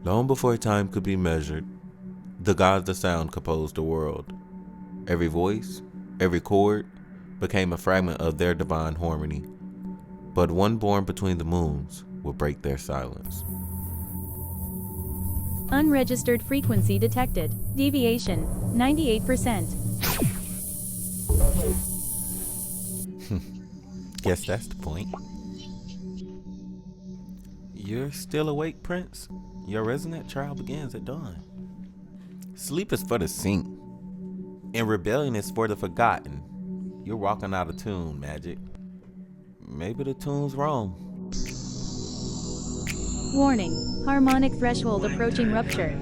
Long before time could be measured, the gods of sound composed the world. Every voice, every chord, became a fragment of their divine harmony. But one born between the moons would break their silence. Unregistered frequency detected. Deviation, 98%. Guess that's the point. You're still awake, Prince? Your resonant trial begins at dawn. Sleep is for the saint, and rebellion is for the forgotten. You're walking out of tune, Magic. Maybe the tune's wrong. Warning, harmonic threshold approaching rupture.